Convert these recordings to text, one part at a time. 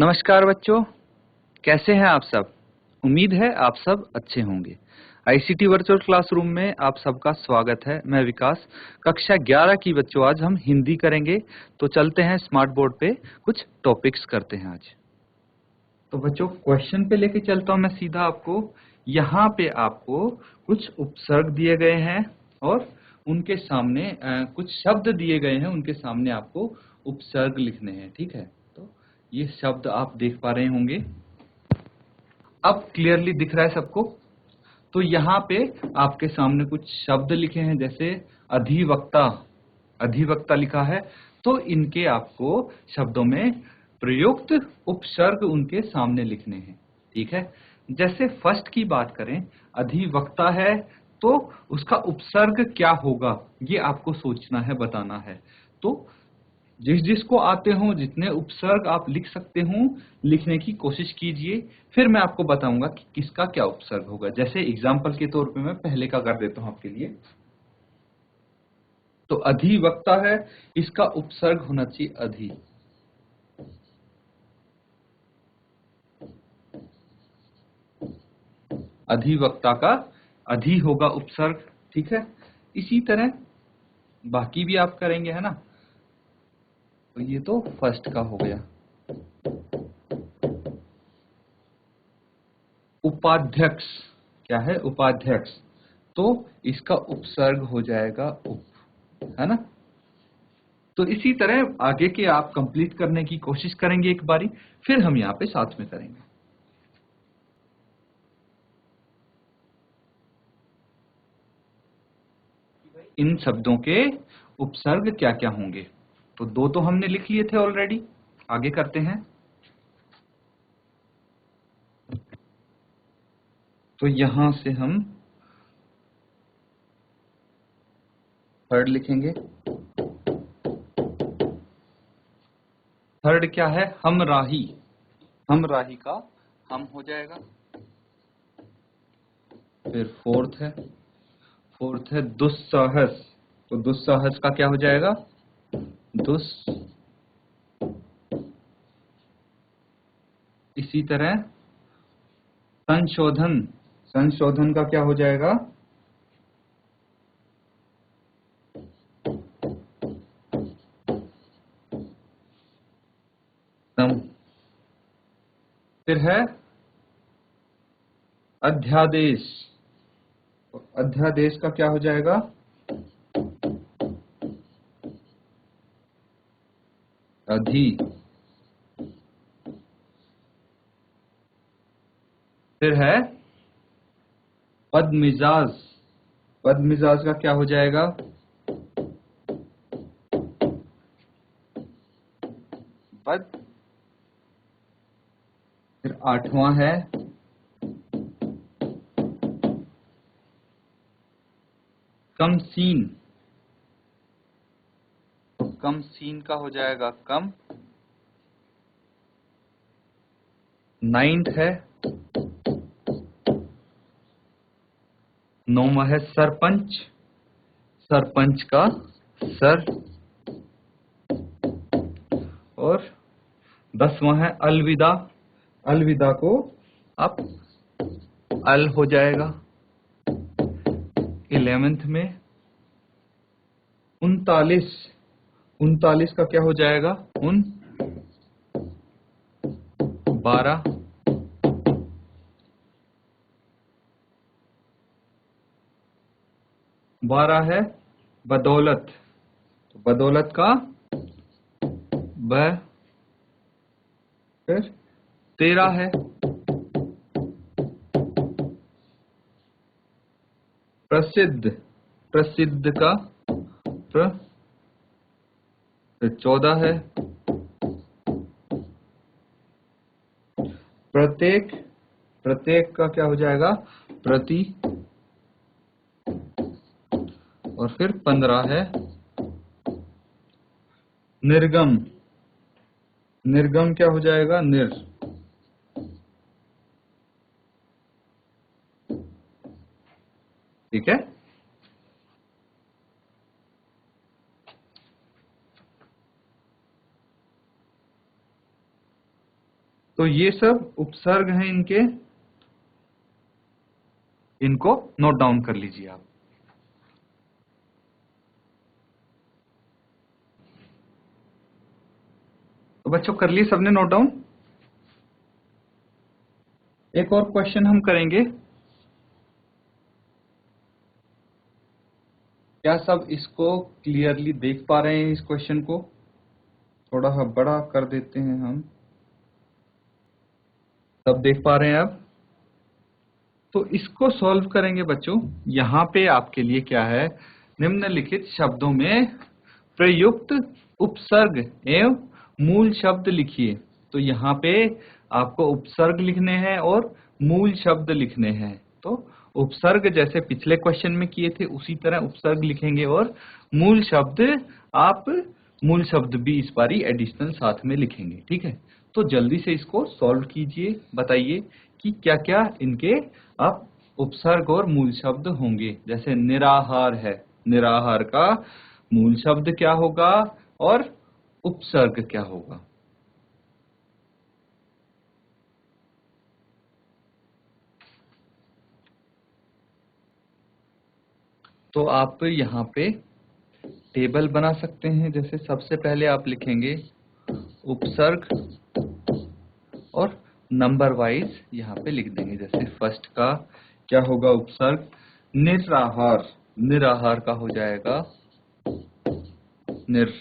नमस्कार बच्चों, कैसे हैं आप सब। उम्मीद है आप सब अच्छे होंगे। आईसीटी वर्चुअल क्लासरूम में आप सबका स्वागत है। मैं विकास, कक्षा 11 की बच्चों आज हम हिंदी करेंगे। तो चलते हैं स्मार्ट बोर्ड पे कुछ टॉपिक्स करते हैं आज। तो बच्चों क्वेश्चन पे लेके चलता हूं मैं सीधा आपको। यहाँ पे आपको कुछ उपसर्ग दिए गए हैं और उनके सामने कुछ शब्द दिए गए हैं, उनके सामने आपको उपसर्ग लिखने हैं। ठीक है, तो ये शब्द आप देख पा रहे होंगे। अब क्लियरली दिख रहा है सबको। तो यहाँ पे आपके सामने कुछ शब्द लिखे हैं, जैसे अधिवक्ता। अधिवक्ता लिखा है, तो इनके आपको शब्दों में प्रयुक्त उपसर्ग उनके सामने लिखने हैं। ठीक है, जैसे फर्स्ट की बात करें, अधिवक्ता है तो उसका उपसर्ग क्या होगा ये आपको सोचना है, बताना है। तो जिस जिसको आते हो, जितने उपसर्ग आप लिख सकते हो लिखने की कोशिश कीजिए, फिर मैं आपको बताऊंगा कि किसका क्या उपसर्ग होगा। जैसे एग्जाम्पल के तौर पे मैं पहले का कर देता हूं आपके लिए। तो अधिवक्ता है, इसका उपसर्ग होना चाहिए अधि। अधिवक्ता का अधि होगा उपसर्ग। ठीक है, इसी तरह बाकी भी आप करेंगे, है ना। तो ये तो फर्स्ट का हो गया। उपाध्यक्ष, क्या है उपाध्यक्ष, तो इसका उपसर्ग हो जाएगा उप, है ना। तो इसी तरह आगे के आप कंप्लीट करने की कोशिश करेंगे एक बारी, फिर हम यहाँ पे साथ में करेंगे। इन शब्दों के उपसर्ग क्या क्या होंगे। तो दो तो हमने लिख लिए थे ऑलरेडी, आगे करते हैं। तो यहां से हम थर्ड लिखेंगे। थर्ड क्या है, हमराही। हमराही का हम हो जाएगा। फिर फोर्थ है, फोर्थ है दुस्साहस। तो दुस्साहस का क्या हो जाएगा, दुस। इसी तरह संशोधन, संशोधन का क्या हो जाएगा, सम। फिर है अध्यादेश। तो अध्यादेश का क्या हो जाएगा, अधि। फिर है बदमिजाज। बदमिजाज का क्या हो जाएगा, बद। फिर आठवां है कमसीन। तो कमसीन का हो जाएगा कम। नाइन्थ है, नौवां है सरपंच। सरपंच का सर। और 10वां है अलविदा। अलविदा को आप अल हो जाएगा। 11th में 39। 39 का क्या हो जाएगा, 12। बारह है बदौलत। तो बदौलत का ब। फिर 13 है प्रसिद्ध। प्रसिद्ध का प्र। फिर 14 है प्रत्येक। प्रत्येक का क्या हो जाएगा, प्रति। और फिर 15 है निर्गम। निर्गम क्या हो जाएगा, निर। ठीक है। तो ये सब उपसर्ग हैं इनके, इनको नोट डाउन कर लीजिए आप। तो बच्चों कर लिए सबने नोट डाउन? एक और क्वेश्चन हम करेंगे। क्या सब इसको क्लियरली देख पा रहे हैं? इस क्वेश्चन को थोड़ा बड़ा कर देते हैं हम। सब देख पा रहे हैं अब? तो इसको सॉल्व करेंगे बच्चों। यहां पे आपके लिए क्या है, निम्नलिखित शब्दों में प्रयुक्त उपसर्ग एवं मूल शब्द लिखिए। तो यहाँ पे आपको उपसर्ग लिखने हैं और मूल शब्द लिखने हैं। तो उपसर्ग जैसे पिछले क्वेश्चन में किए थे उसी तरह उपसर्ग लिखेंगे, और मूल शब्द आप मूल शब्द भी इस बारी एडिशनल साथ में लिखेंगे। ठीक है, तो जल्दी से इसको सॉल्व कीजिए, बताइए कि क्या क्या इनके आप उपसर्ग और मूल शब्द होंगे। जैसे निराहार है, निराहार का मूल शब्द क्या होगा और उपसर्ग क्या होगा? तो आप यहाँ पे टेबल बना सकते हैं। जैसे सबसे पहले आप लिखेंगे उपसर्ग और नंबर वाइज यहाँ पे लिख देंगे। जैसे फर्स्ट का क्या होगा उपसर्ग, निराहार, निराहार का हो जाएगा निर।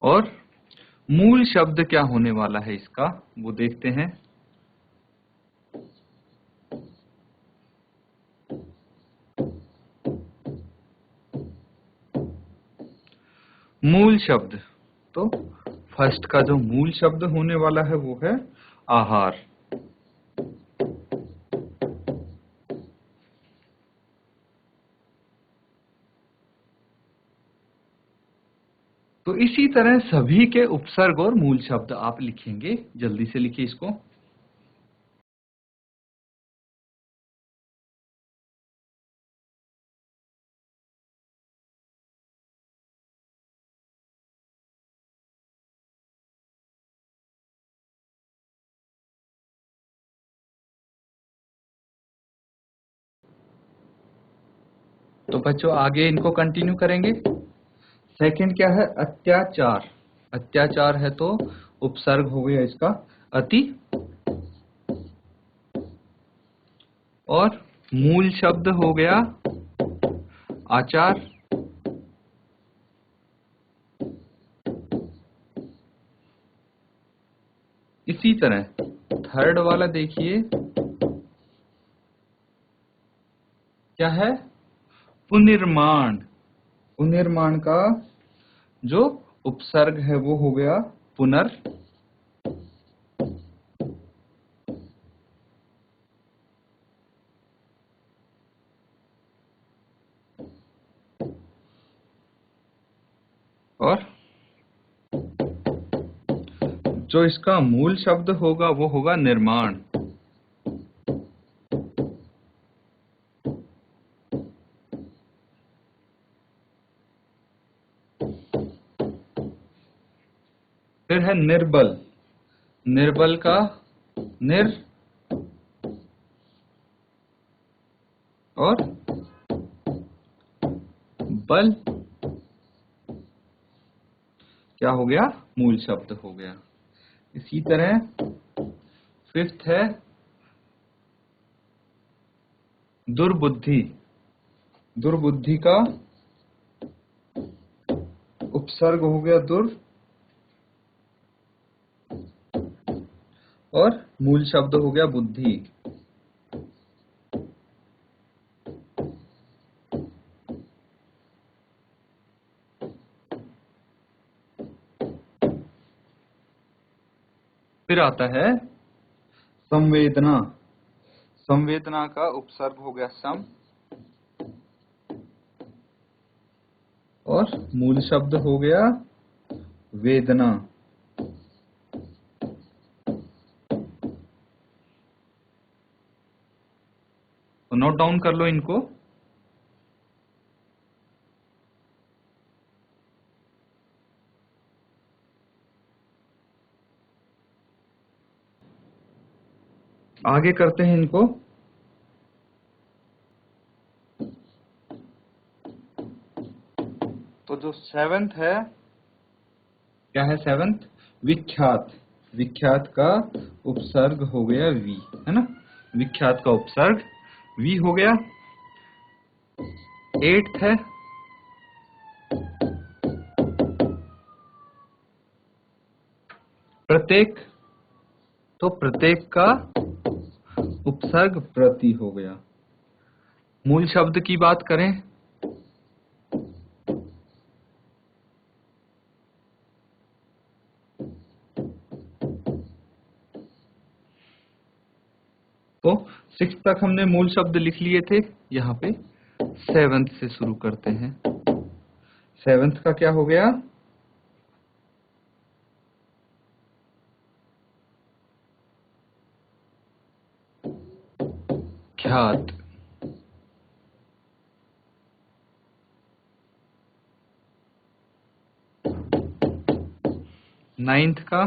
और मूल शब्द क्या होने वाला है इसका, वो देखते हैं। मूल शब्द, तो फर्स्ट का जो मूल शब्द होने वाला है वो है आहार। तो इसी तरह सभी के उपसर्ग और मूल शब्द आप लिखेंगे। जल्दी से लिखिए इसको। तो बच्चों आगे इनको कंटिन्यू करेंगे। सेकंड क्या है, अत्याचार। अत्याचार है तो उपसर्ग हो गया इसका अति, और मूल शब्द हो गया आचार। इसी तरह थर्ड वाला देखिए क्या है, पुनर्निर्माण। पुनर्निर्माण का जो उपसर्ग है वो हो गया पुनर। और जो इसका मूल शब्द होगा वो होगा निर्माण। फिर है निर्बल। निर्बल का निर, और बल क्या हो गया, मूल शब्द हो गया। इसी तरह फिफ्थ है दुर्बुद्धि। दुर्बुद्धि का उपसर्ग हो गया दुर, और मूल शब्द हो गया बुद्धि। फिर आता है संवेदना। संवेदना का उपसर्ग हो गया सम, और मूल शब्द हो गया वेदना। तो नोट डाउन कर लो इनको। आगे करते हैं इनको। तो जो सेवेंथ है, क्या है सेवेंथ? विख्यात। विख्यात का उपसर्ग हो गया वी, है ना? विख्यात का उपसर्ग वी हो गया। एट्थ है प्रत्येक। तो प्रत्येक का उपसर्ग प्रति हो गया। मूल शब्द की बात करें तो सिक्स तक हमने मूल शब्द लिख लिए थे। यहाँ पे सेवेंथ से शुरू करते हैं। सेवेंथ का क्या हो गया? ख्यात। नाइन्थ का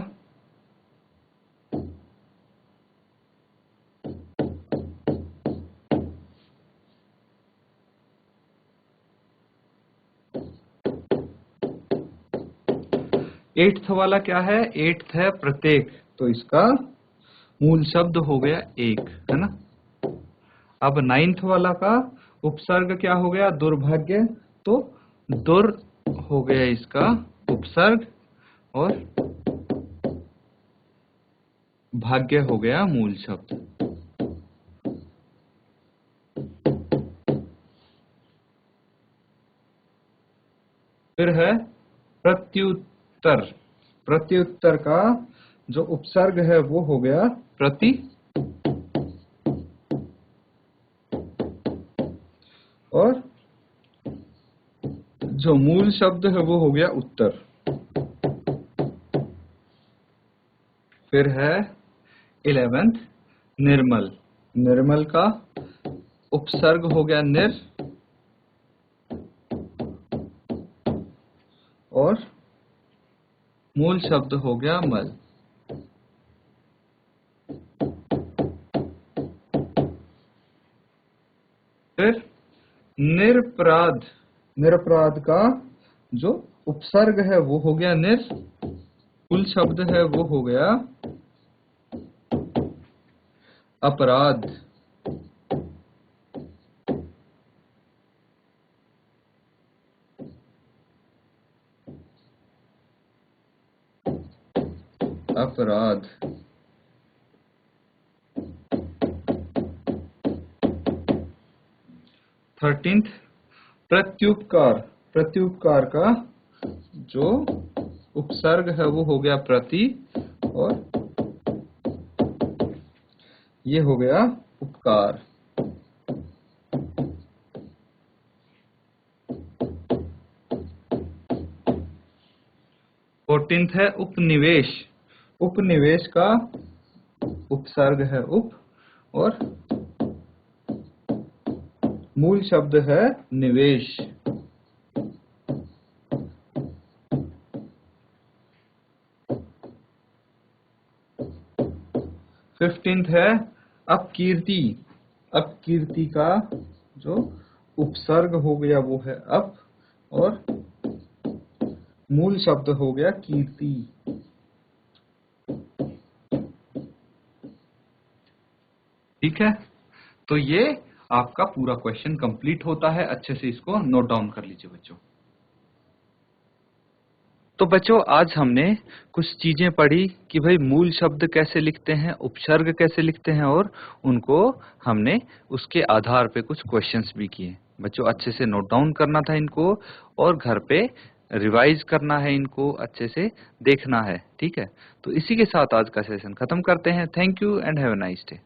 एट्थ वाला क्या है? एट्थ है प्रत्येक। तो इसका मूल शब्द हो गया एक, है ना? अब नाइन्थ वाला का उपसर्ग क्या हो गया? दुर्भाग्य। तो दुर हो गया इसका उपसर्ग और भाग्य हो गया मूल शब्द। फिर है प्रत्युत्तर। प्रत्युत्तर का जो उपसर्ग है वो हो गया प्रति और जो मूल शब्द है वो हो गया उत्तर। फिर है 11th निर्मल। निर्मल का उपसर्ग हो गया निर और मूल शब्द हो गया मल। फिर निरपराध। निरपराध का जो उपसर्ग है वो हो गया निर, मूल शब्द है वो हो गया अपराध। अपराध। थर्टींथ प्रत्युपकार। प्रत्युपकार का जो उपसर्ग है वो हो गया प्रति और ये हो गया उपकार। फोर्टींथ है उपनिवेश। उपनिवेश का उपसर्ग है उप और मूल शब्द है निवेश। फिफ्टींथ है अपकीर्ति। अपकीर्ति का जो उपसर्ग हो गया वो है अप और मूल शब्द हो गया कीर्ति। ठीक है, तो ये आपका पूरा क्वेश्चन कंप्लीट होता है। अच्छे से इसको नोट डाउन कर लीजिए बच्चों। तो बच्चों आज हमने कुछ चीजें पढ़ी कि भाई मूल शब्द कैसे लिखते हैं, उपसर्ग कैसे लिखते हैं और उनको हमने उसके आधार पे कुछ क्वेश्चंस भी किए। बच्चों अच्छे से नोट डाउन करना था इनको और घर पे रिवाइज करना है, इनको अच्छे से देखना है। ठीक है, तो इसी के साथ आज का सेशन खत्म करते हैं। Thank you and have a nice day.